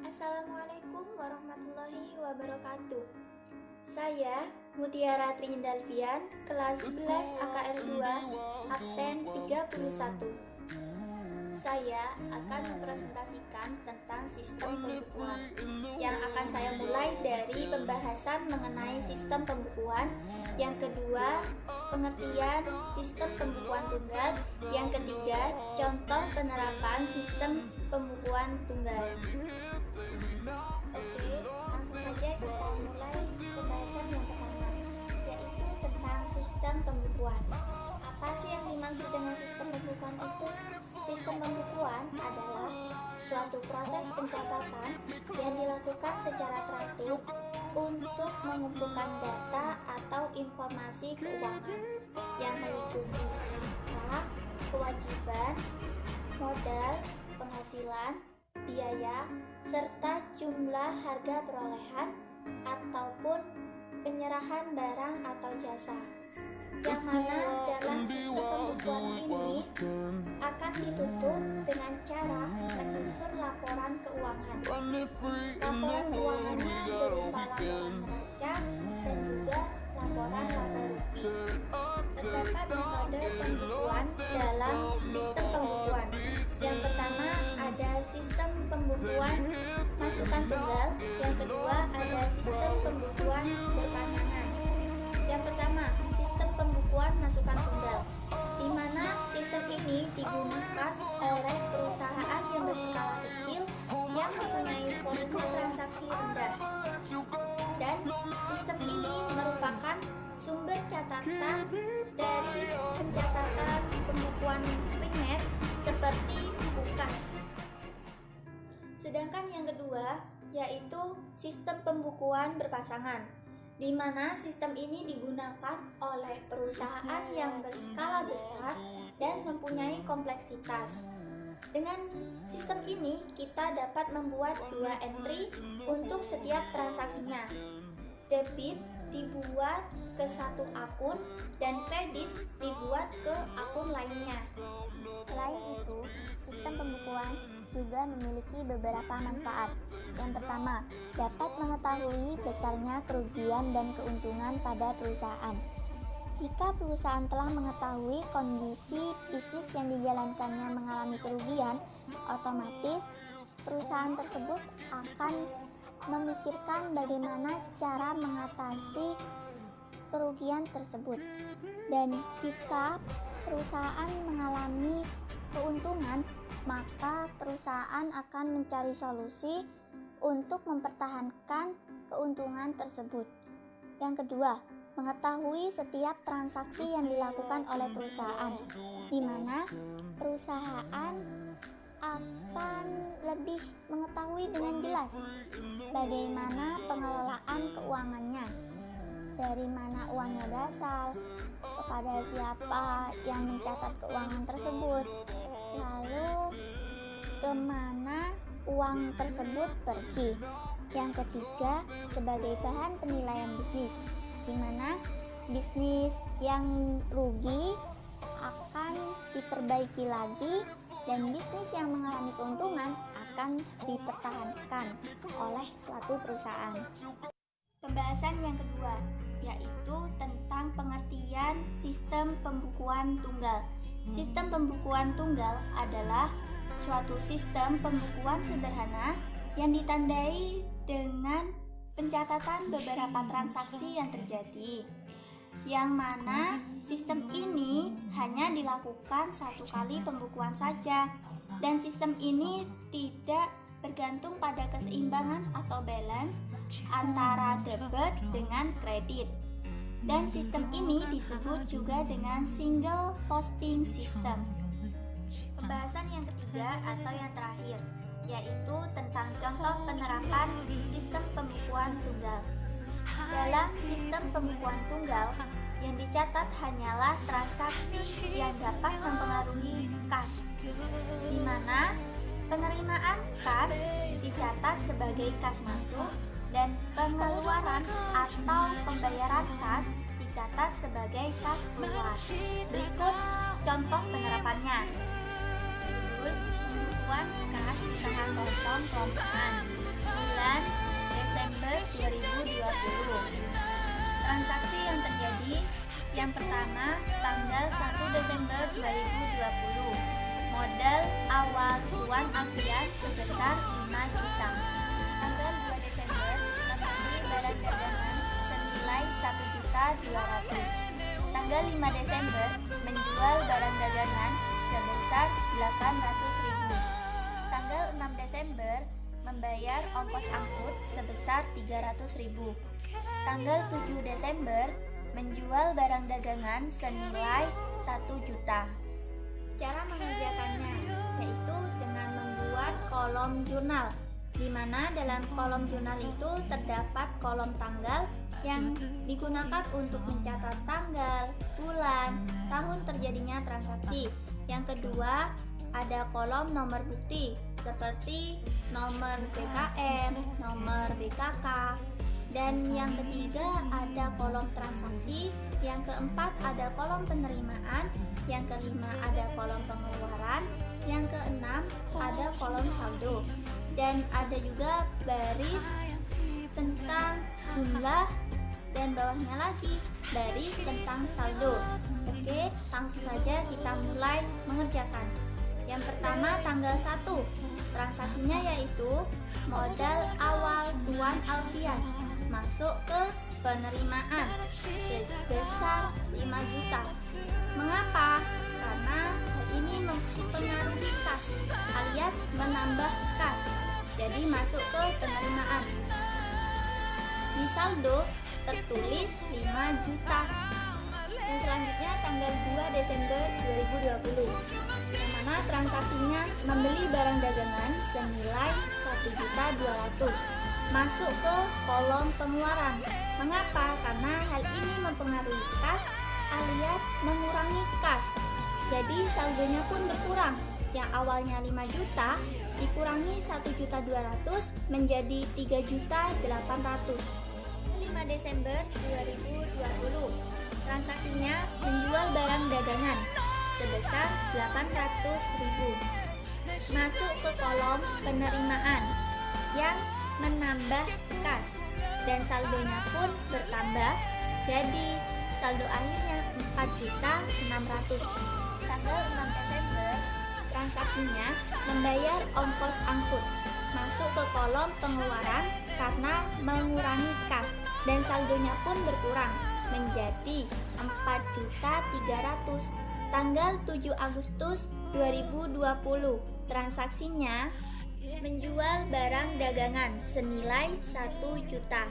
Assalamualaikum warahmatullahi wabarakatuh. Saya Mutiara Trindalvian, kelas 11 AKL 2, absen 31. Saya akan mempresentasikan tentang sistem pembukuan. Yang akan saya mulai dari pembahasan mengenai sistem pembukuan. Yang kedua, pengertian sistem pembukuan tunggal. Yang ketiga, contoh penerapan sistem pembukuan tunggal. Oke, langsung saja kita mulai pembahasan yang pertama, yaitu tentang sistem pembukuan. Apa sih yang dimaksud dengan sistem pembukuan itu? Sistem pembukuan adalah suatu proses pencatatan yang dilakukan secara teratur untuk mengumpulkan data atau informasi keuangan yang meliputi angka, kewajiban, modal, penghasilan, biaya, serta jumlah harga perolehan ataupun penyerahan barang atau jasa, yang mana dalam sistem pembukuan ini akan ditutup dengan cara menyusun laporan keuangan. Laporan keuangannya berupa laporan neraca dan juga laporan laba rugi. Terdapat metode pembukuan dalam sistem pembukuan. Yang pertama ada sistem pembukuan masukan tunggal, yang kedua ada sistem pembukuan berpasangan. Yang pertama, sistem pembukuan masukan tunggal, di mana sistem ini digunakan oleh perusahaan yang berskala kecil yang mempunyai volume transaksi rendah. Dan sistem ini merupakan sumber catatan dari pencatatan pembukuan primer seperti buku kas. Sedangkan yang kedua yaitu sistem pembukuan berpasangan, di mana sistem ini digunakan oleh perusahaan yang berskala besar dan mempunyai kompleksitas. Dengan sistem ini kita dapat membuat dua entry untuk setiap transaksinya. Debit dibuat ke satu akun dan kredit dibuat ke akun lainnya. Selain itu, sistem pembukuan juga memiliki beberapa manfaat. Yang pertama, dapat mengetahui besarnya kerugian dan keuntungan pada perusahaan. Jika perusahaan telah mengetahui kondisi bisnis yang dijalankannya mengalami kerugian, otomatis perusahaan tersebut akan memikirkan bagaimana cara mengatasi kerugian tersebut. Dan jika perusahaan mengalami keuntungan, maka perusahaan akan mencari solusi untuk mempertahankan keuntungan tersebut. Yang kedua, mengetahui setiap transaksi yang dilakukan oleh perusahaan, di mana perusahaan akan lebih mengetahui dengan jelas bagaimana pengelolaan keuangannya, dari mana uangnya berasal, kepada siapa yang mencatat keuangan tersebut, lalu kemana uang tersebut pergi. Yang ketiga, sebagai bahan penilaian bisnis, di mana bisnis yang rugi akan diperbaiki lagi dan bisnis yang mengalami keuntungan akan dipertahankan oleh suatu perusahaan. Pembahasan yang kedua yaitu tentang pengertian sistem pembukuan tunggal. Sistem pembukuan tunggal adalah suatu sistem pembukuan sederhana yang ditandai dengan pencatatan beberapa transaksi yang terjadi, yang mana sistem ini hanya dilakukan satu kali pembukuan saja, dan sistem ini tidak bergantung pada keseimbangan atau balance antara debit dengan kredit. Dan sistem ini disebut juga dengan single posting system. Pembahasan yang ketiga atau yang terakhir yaitu tentang contoh penerapan sistem pembukuan tunggal. Dalam sistem pembukuan tunggal, yang dicatat hanyalah transaksi yang dapat mempengaruhi kas, di mana penerimaan kas dicatat sebagai kas masuk dan pengeluaran atau pembayaran kas dicatat sebagai kas keluar. Berikut contoh penerapannya. Judul: pembukuan kas usaha kelompok kelompokan. bulan Desember 2020. Transaksi yang terjadi yang pertama tanggal 1 Desember 2020. Modal awal Tuan Alfian sebesar 5 juta. Tanggal 2 Desember membeli barang dagangan senilai 1.200.000. Tanggal 5 Desember menjual barang dagangan sebesar 800.000. Tanggal 6 Desember membayar ongkos angkut sebesar 300.000. Tanggal 7 Desember menjual barang dagangan senilai 1 juta. Cara mengerjakannya yaitu dengan membuat kolom jurnal, di mana dalam kolom jurnal itu terdapat kolom tanggal yang digunakan untuk mencatat tanggal, bulan, tahun terjadinya transaksi. Yang kedua, ada kolom nomor bukti seperti nomor BKM, nomor BKK. Dan yang ketiga ada kolom transaksi, yang keempat ada kolom penerimaan, yang kelima ada kolom pengeluaran, yang keenam ada kolom saldo, dan ada juga baris tentang jumlah dan bawahnya lagi baris tentang saldo. Oke, langsung saja kita mulai mengerjakan. Yang pertama tanggal 1, transaksinya yaitu modal awal Tuan Alfian masuk ke penerimaan sebesar 5 juta. Mengapa? Karena hal ini mempengaruhi kas alias menambah kas, jadi masuk ke penerimaan. Di saldo tertulis 5 juta. Yang selanjutnya tanggal 2 Desember 2020, yang mana transaksinya membeli barang dagangan senilai 1.200.000 masuk ke kolom pengeluaran. Mengapa? Karena hal ini mempengaruhi kas alias mengurangi kas. Jadi saldonya pun berkurang. Yang awalnya 5 juta dikurangi 1.200.000 menjadi 3.800.000. 5 Desember 2020, transaksinya menjual barang dagangan sebesar 800.000 masuk ke kolom penerimaan yang menambah kas, dan saldonya pun bertambah, jadi saldo akhirnya 4.600.000. Tanggal 6 Desember transaksinya membayar ongkos angkut masuk ke kolom pengeluaran karena mengurangi kas, dan saldonya pun berkurang menjadi 4.300.000. Tanggal 7 Agustus 2020 transaksinya menjual barang dagangan senilai 1 juta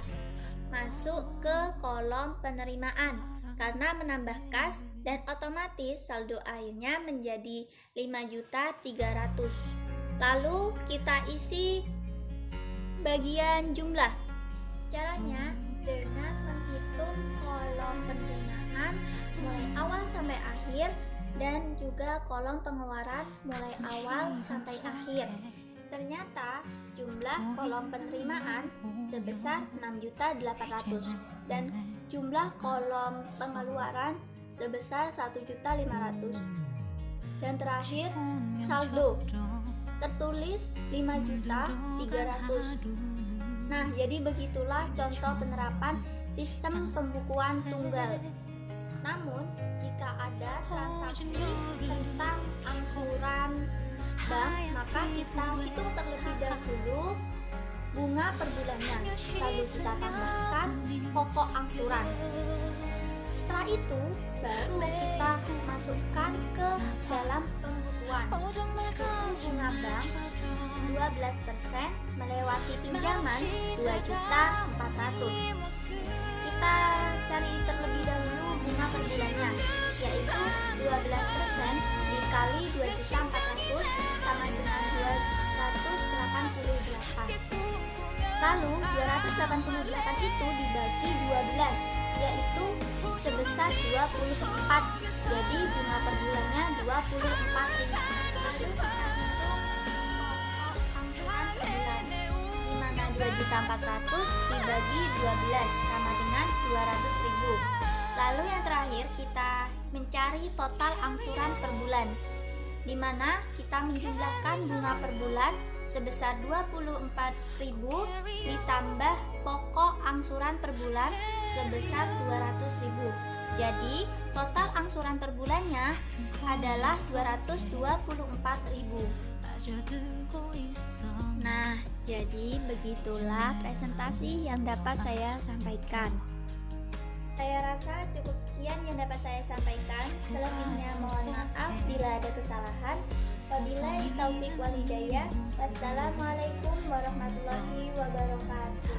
masuk ke kolom penerimaan karena menambah kas, dan otomatis saldo akhirnya menjadi 5.300.000. Lalu kita isi bagian jumlah. Caranya dengan menghitung kolom penerimaan mulai awal sampai akhir dan juga kolom pengeluaran mulai awal sampai akhir. Ternyata jumlah kolom penerimaan sebesar 6.800.000 dan jumlah kolom pengeluaran sebesar 1.500.000. Dan terakhir saldo tertulis 5.300.000. Nah, jadi begitulah contoh penerapan sistem pembukuan tunggal. Namun, jika ada transaksi tentang angsuran bank, maka kita hitung terlebih dahulu bunga per bulannya, lalu kita tambahkan pokok angsuran. Setelah itu baru kita masukkan ke dalam pembukuan. Suku bunga bank 12% melewati pinjaman 2.400.000. Kita cari terlebih dahulu bunga per bulannya, yaitu 12% dikali 2.400.000 sama dengan 288. Lalu 288 itu dibagi 12, yaitu sebesar 24. Jadi bunga per bulannya 24.000. Lalu kita hitung pokok angsuran per bulan, di mana 2.400.000 dibagi 12 sama dengan 200.000. Lalu yang terakhir kita mencari total angsuran per bulan, di mana kita menjumlahkan bunga per bulan sebesar 24.000 ditambah pokok angsuran per bulan sebesar 200.000. Jadi, total angsuran per bulannya adalah 224.000. Nah, jadi begitulah presentasi yang dapat saya sampaikan. Saya rasa cukup sekian yang dapat saya sampaikan. Selebihnya mohon maaf bila ada kesalahan. Wabillahi taufiq wal hidayah. Wassalamualaikum warahmatullahi wabarakatuh.